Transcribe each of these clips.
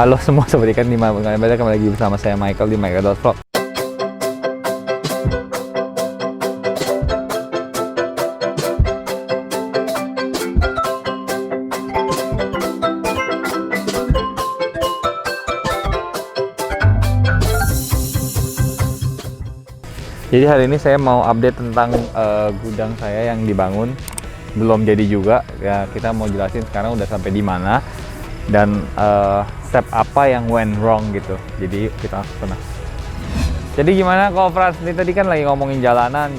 Halo semua sobat ikan, di mana kembali lagi bersama saya Michael di Michael.vlog. Jadi hari ini saya mau update tentang gudang saya yang dibangun, belum jadi juga. Ya, kita mau jelasin sekarang udah sampai di mana dan step apa yang went wrong gitu. Jadi kita langsung sana. Jadi gimana kok Frans? Ini tadi kan lagi ngomongin jalanan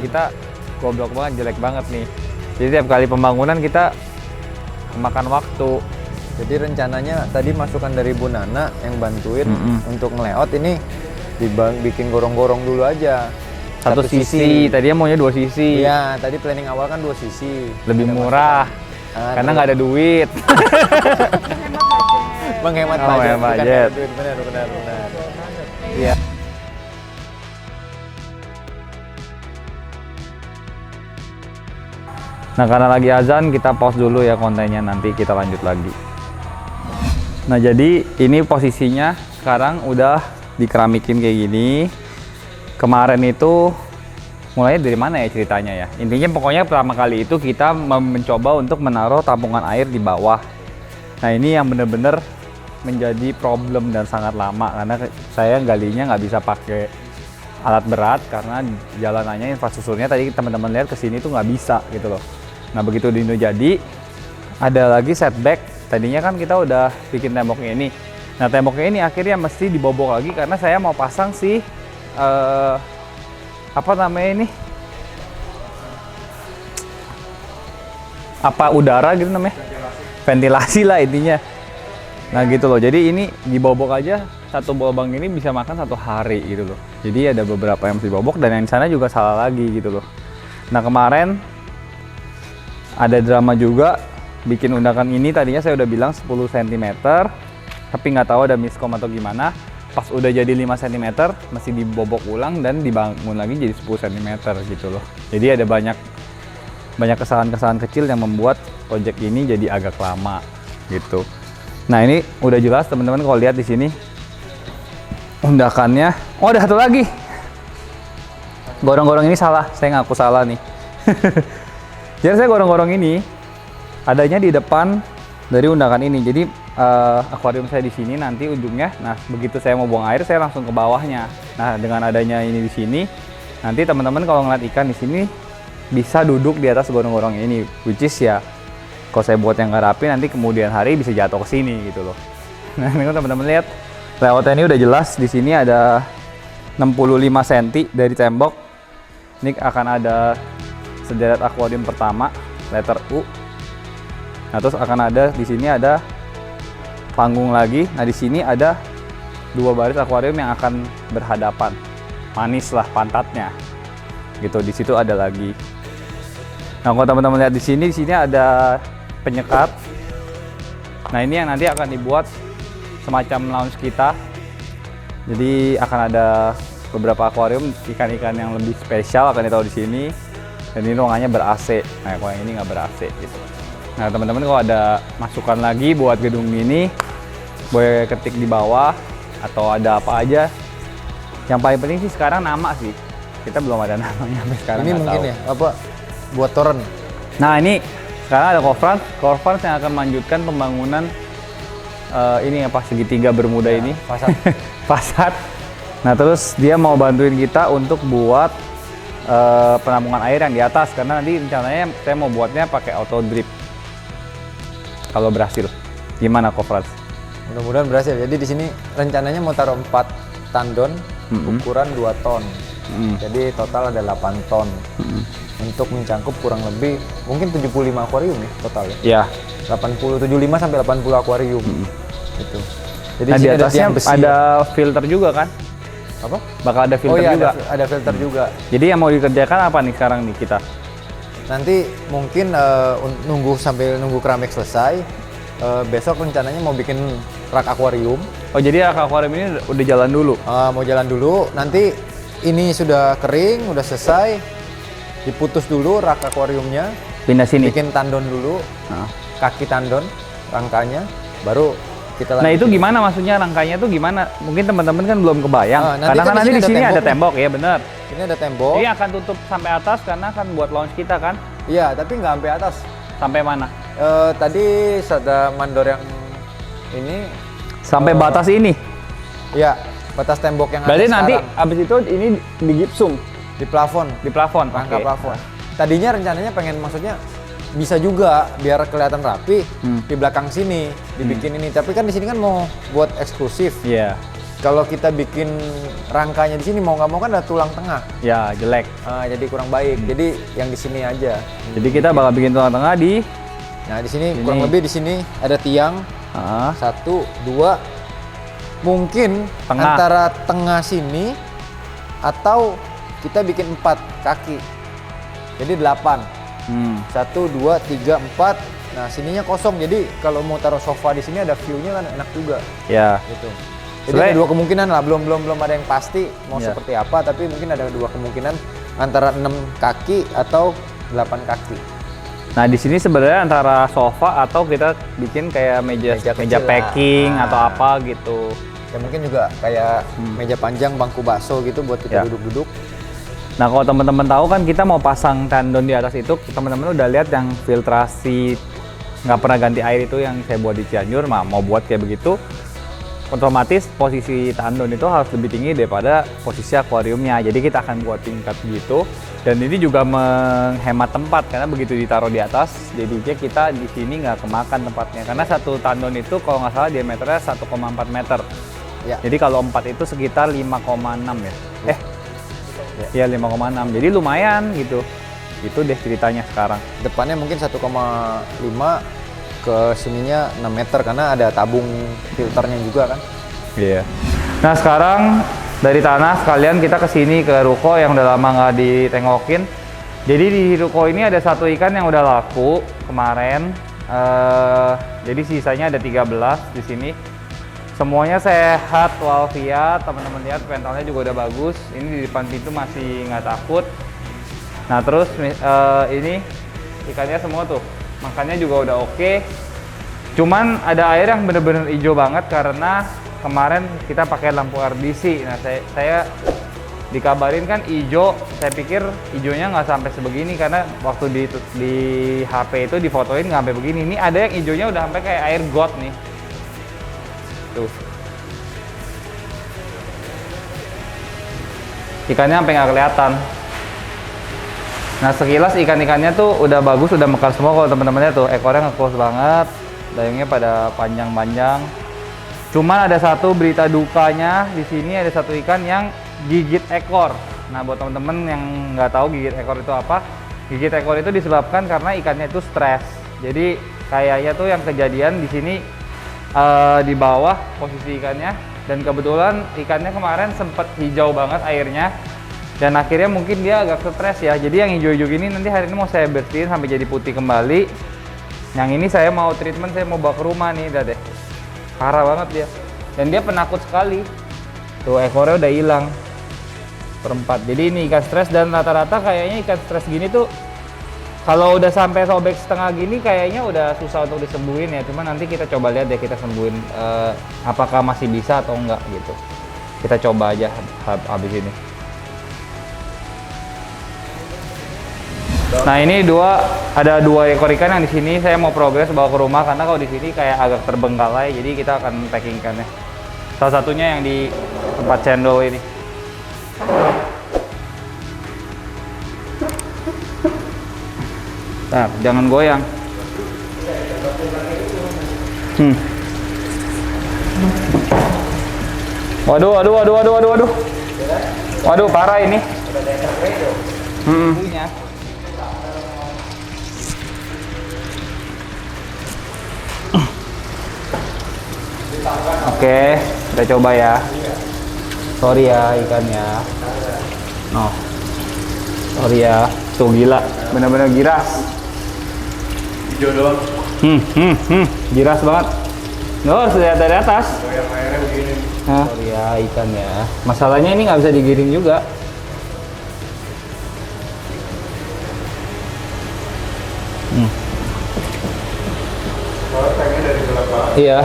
kita goblok banget, jelek banget nih. Jadi tiap kali pembangunan kita makan waktu. Jadi rencananya tadi masukan dari Bu Nana yang bantuin untuk nge-layout ini bikin gorong-gorong dulu aja. Satu sisi, tadinya maunya 2 sisi. Iya, tadi planning awal kan 2 sisi. Lebih murah, karena nggak ada duit. Menghemat Oh, budget. menghemat budget. Duit, benar. Iya. Nah, karena lagi azan kita pause dulu ya kontennya, nanti kita lanjut lagi. Nah, jadi ini posisinya sekarang udah dikeramikin kayak gini. Kemarin itu mulainya dari mana ya ceritanya ya? Intinya pokoknya pertama kali itu kita mencoba untuk menaruh tampungan air di bawah. Nah, ini yang bener-bener menjadi problem dan sangat lama karena saya galinya nggak bisa pakai alat berat karena jalanannya, infrastrukturnya tadi teman-teman lihat kesini tuh nggak bisa gitu loh. Nah, begitu Dino jadi ada lagi setback. Tadinya kan kita udah bikin temboknya ini. Nah, temboknya ini akhirnya mesti dibobok lagi karena saya mau pasang si apa namanya ini, apa udara gitu namanya, ventilasi lah intinya. Nah gitu loh, jadi ini dibobok aja, satu lubang ini bisa makan 1 hari gitu loh. Jadi ada beberapa yang mesti dibobok dan yang sana juga salah lagi gitu loh. Nah, kemarin ada drama juga bikin undakan ini. Tadinya saya udah bilang 10 cm, tapi nggak tahu ada miskom atau gimana. Pas udah jadi 5 cm, masih dibobok ulang dan dibangun lagi jadi 10 cm gitu loh. Jadi ada banyak kesalahan-kesalahan kecil yang membuat proyek ini jadi agak lama gitu. Nah, ini udah jelas teman-teman kalau lihat di sini undakannya. Oh, ada satu lagi. Gorong-gorong ini salah, saya ngaku salah nih. Jadi saya gorong-gorong ini adanya di depan dari undakan ini. Jadi akuarium saya di sini nanti ujungnya. Nah, begitu saya mau buang air saya langsung ke bawahnya. Nah, dengan adanya ini di sini, nanti teman-teman kalau ngeliat ikan di sini bisa duduk di atas gorong-gorong ini, which is ya kalau saya buat yang nggak rapi nanti kemudian hari bisa jatuh ke sini gitu loh. Nah, ini teman-teman lihat layoutnya ini udah jelas. Di sini ada 65 cm dari tembok. Ini akan ada sederet akuarium pertama, letter U. Nah, terus akan ada di sini ada panggung lagi. Nah, di sini ada 2 baris akuarium yang akan berhadapan. Manis lah pantatnya. Gitu, di situ ada lagi. Nah, kalau teman-teman lihat di sini ada penyekat. Nah, ini yang nanti akan dibuat semacam lounge kita. Jadi akan ada beberapa akuarium ikan-ikan yang lebih spesial akan ditaruh di sini. Dan ini ruangannya ber-AC. Nah, kalau yang ini nggak ber-AC gitu. Nah, teman-teman kalau ada masukan lagi buat gedung ini, boleh ketik di bawah atau ada apa aja. Yang paling penting sih sekarang nama sih. Kita belum ada namanya sampai sekarang. Ini mungkin tahu. Ya, apa buat toren. Nah, ini sekarang ada Korfrans yang akan melanjutkan pembangunan ini apa segitiga bermuda ya, ini. Fasad. Nah, terus dia mau bantuin kita untuk buat penampungan air yang di atas karena nanti rencananya saya mau buatnya pakai auto drip. Kalau berhasil, gimana Korfrans? Mudah-mudahan berhasil. Jadi di sini rencananya mau taruh 4 tandon ukuran 2 ton. Jadi total ada 8 ton. Untuk mencangkup kurang lebih mungkin 75 akuarium ya total ya. Iya. 75 sampai 80 akuarium. Gitu. Jadi nah, di atasnya ada filter juga kan? Apa? Bakal ada filter juga. Ada filter juga. Jadi yang mau dikerjakan apa nih sekarang nih kita? Nanti mungkin sambil nunggu keramik selesai. Besok rencananya mau bikin rak akuarium. Oh, jadi rak akuarium ini udah jalan dulu? Mau jalan dulu. Nanti ini sudah kering, udah selesai. Diputus dulu rak akuariumnya. Pindah sini? Bikin tandon dulu. Kaki tandon, rangkanya. Baru kita Nah itu lanjutin. gimana maksudnya rangkanya tuh gimana? Mungkin teman-teman kan belum kebayang. Ah, nanti Karena kan kan nanti di di sini sini ada ada tembok tembok ya bener. Ini ada tembok. Ini akan tutup sampai atas karena kan buat launch kita kan. Iya, tapi nggak sampai atas. Sampai mana? Tadi ada mandor yang ini. Sampai batas ini. Iya, batas tembok yang Berarti ada nanti sekarang. abis itu ini di gipsum Di plafon. di plafon. Rangka Oke. plafon. Tadinya rencananya pengen maksudnya bisa juga biar kelihatan rapi di belakang sini dibikin ini. Tapi kan di sini kan mau buat eksklusif. Iya. Kalau kita bikin rangkanya di sini mau nggak mau kan ada tulang tengah. Ya jelek. Jadi kurang baik. Jadi yang di sini aja. Jadi kita bakal bikin tulang tengah di. Nah di sini Ini. kurang lebih di sini ada tiang Ah, 1, 2, mungkin Tengah. antara tengah sini atau kita bikin 4 kaki. Jadi 8. hmm. 1, 2, 3, 4. Nah sininya kosong. Jadi kalau mau taruh sofa di sini ada view-nya kan enak juga. Ya. Gitu. Jadi Sebenarnya- ada dua kemungkinan lah. Belum ada yang pasti mau Ya. seperti apa. Tapi mungkin ada dua kemungkinan antara 6 kaki atau 8 kaki. Nah di sini sebenarnya antara sofa atau kita bikin kayak meja Meja kecil lah. packing Ah. atau apa gitu. Ya mungkin juga kayak meja panjang, bangku bakso gitu buat kita Ya. duduk-duduk. Nah kalau teman-teman tahu kan kita mau pasang tendon di atas itu, teman-teman udah lihat yang filtrasi nggak pernah ganti air itu yang saya buat di Cianjur, mau buat kayak begitu, otomatis posisi tandon itu harus lebih tinggi daripada posisi akuariumnya. Jadi kita akan buat tingkat gitu. Dan ini juga menghemat tempat karena begitu ditaruh di atas, jadinya kita di sini nggak kemakan tempatnya. Karena satu tandon itu kalau nggak salah diameternya 1,4 meter. Ya. Jadi kalau 4 itu sekitar 5,6 ya. Ya 5,6. Jadi lumayan gitu. Itu deh ceritanya sekarang. Depannya mungkin 1,5 ke sininya 6 meter karena ada tabung filternya juga kan. Iya. Nah sekarang dari tanah sekalian kita ke sini ke ruko yang udah lama nggak ditengokin. Jadi di ruko ini ada satu ikan yang udah laku kemarin. Jadi sisanya ada 13 di sini. Semuanya sehat walafiat, teman-teman lihat pentalnya juga udah bagus. Ini di depan pintu masih nggak takut. Nah terus ini ikannya semua tuh makannya juga udah oke. Cuman ada air yang bener-bener hijau banget karena kemarin kita pakai lampu RDC. Nah saya dikabarin kan hijau, saya pikir hijaunya nggak sampai sebegini karena waktu di HP itu difotoin nggak sampai begini. Ini ada yang hijaunya udah sampai kayak air got nih. Tuh. Ikannya sampai nggak kelihatan. Nah sekilas ikan-ikannya tuh udah bagus, udah mekar semua kalau teman-temannya tuh ekornya nge-close banget, dayungnya pada panjang-panjang. Cuman ada satu berita dukanya di sini, ada satu ikan yang gigit ekor. Nah buat teman-teman yang nggak tahu gigit ekor itu apa, gigit ekor itu disebabkan karena ikannya itu stres. Jadi kayaknya tuh yang kejadian di sini di bawah posisi ikannya, dan kebetulan ikannya kemarin sempat hijau banget airnya. Dan akhirnya mungkin dia agak stres ya. Jadi yang hijau-hijau gini nanti hari ini mau saya bersihin sampai jadi putih kembali. Yang ini saya mau treatment, saya mau bawa ke rumah nih, udah deh. Parah banget dia. Dan dia penakut sekali. Tuh ekornya udah hilang. Perempat. Jadi ini ikan stres dan rata-rata kayaknya ikan stres gini tuh kalau udah sampai sobek setengah gini kayaknya udah susah untuk disembuhin ya. Cuma nanti kita coba lihat deh kita sembuhin apakah masih bisa atau enggak gitu. Kita coba aja habis ini. Nah ini ada dua ekor ikan yang di sini saya mau progres bawa ke rumah karena kalau di sini kayak agak terbengkalai, jadi kita akan packing ikannya. Salah satunya yang di tempat cendol ini. Nah, jangan goyang. Waduh. Waduh, parah ini. Oke, kita coba ya. Sorry ya ikannya. No. Sorry ya. Tuh gila, bener-bener giras. Hijau doang. Giras banget. No, harus lihat dari atas. Yang airnya begini. Nah, sorry ya ikannya. Masalahnya ini nggak bisa digiring juga. Soalnya tanknya dari gelap banget. Iya.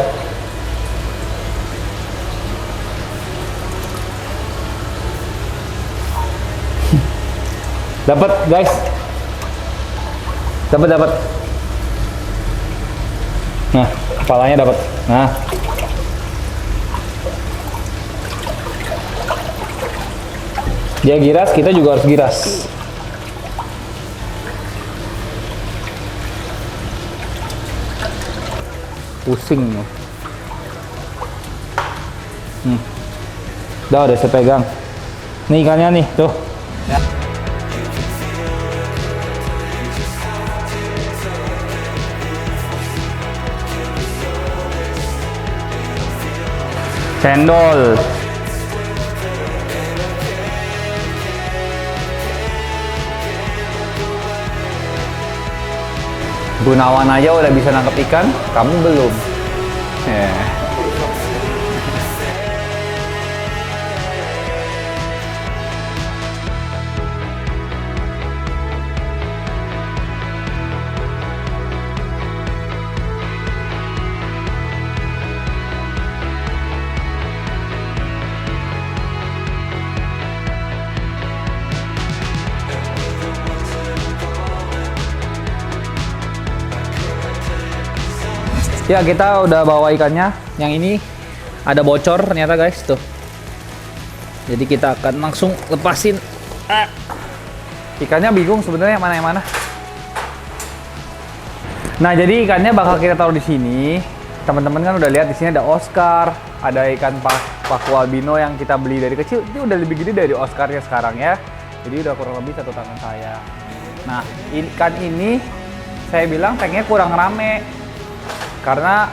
Dapat guys. Dapat. Nah, kepalanya dapat. Nah. Dia giras, kita juga harus giras. Pusing nih. Udah saya pegang. Nih ikannya nih, tuh. Ya. Cendol. Gunawan aja udah bisa nangkep ikan, kamu belum. Ya, kita udah bawa ikannya. Yang ini ada bocor ternyata guys, tuh. Jadi kita akan langsung lepasin. Ikannya bingung sebenarnya mana yang mana. Nah, jadi ikannya bakal kita taruh di sini. Teman-teman kan udah lihat di sini ada Oscar, ada ikan paku albino yang kita beli dari kecil. Ini udah lebih gede dari Oscarnya sekarang ya. Jadi udah kurang lebih 1 tangan saya. Nah, ikan ini saya bilang tanknya kurang rame. Karena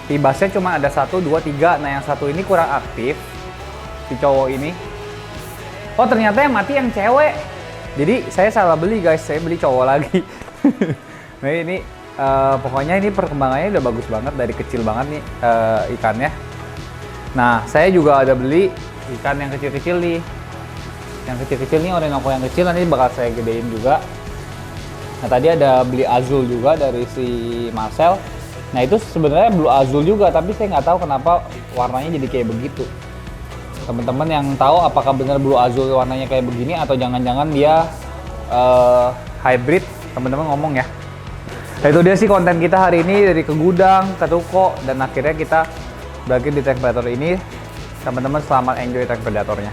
tibasnya cuma ada 1, 2, 3. Nah, yang satu ini kurang aktif, si cowok ini. Oh, ternyata yang mati yang cewek. Jadi saya salah beli guys, saya beli cowok lagi. Nah ini pokoknya ini perkembangannya udah bagus banget, dari kecil banget nih ikannya. Nah, saya juga ada beli ikan yang kecil-kecil nih. Yang kecil-kecil nih, Orinoco yang kecil, nanti bakal saya gedein juga. Nah, tadi ada beli azul juga dari si Marcel. Nah, itu sebenarnya blue azul juga, tapi saya nggak tahu kenapa warnanya jadi kayak begitu. Teman-teman yang tahu apakah benar blue azul warnanya kayak begini atau jangan-jangan dia hybrid, teman-teman ngomong ya. Nah, itu dia sih konten kita hari ini, dari ke gudang, ke toko, dan akhirnya kita berakhir di tank predator ini. Teman-teman selamat enjoy tank predatornya.